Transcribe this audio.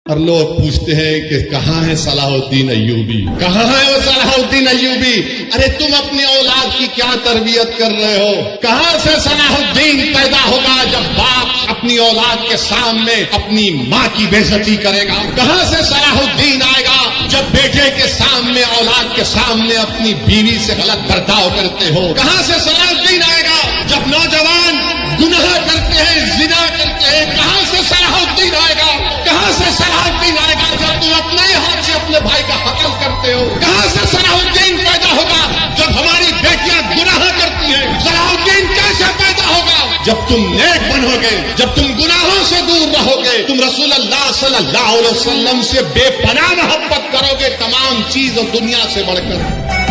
और लोग पूछते हैं कि कहाँ है सलाहुद्दीन अय्यूबी, कहाँ है वो सलाहुद्दीन अय्यूबी। अरे तुम अपनी औलाद की क्या तरबियत कर रहे हो? कहाँ से सलाहुद्दीन पैदा होगा जब बाप अपनी औलाद के सामने अपनी माँ की बेइज्जती करेगा? कहाँ से सलाहुद्दीन आएगा जब बेटे के सामने औलाद के सामने अपनी बीवी से गलत बर्ताव करते हो? कहाँ से सलाहुद्दीन आएगा जब नौजवान गुनाह करते हैं, जिना करते हैं? कहाँ से सलाहुद्दीन आएगा? कहाँ से सलाहुद्दीन आएगा जब तुम अपने हाथ से अपने भाई का कत्ल करते हो? कहाँ से सलाहुद्दीन पैदा होगा जब हमारी बेटियां गुनाह करती हैं? सलाहुद्दीन कैसे पैदा होगा जब तुम नेक बनोगे, जब तुम गुनाहों से दूर रहोगे, तुम रसूलुल्लाह सल्लल्लाहु अलैहि वसल्लम से बेपनाह मोहब्बत करोगे, तमाम चीज और दुनिया से बढ़कर।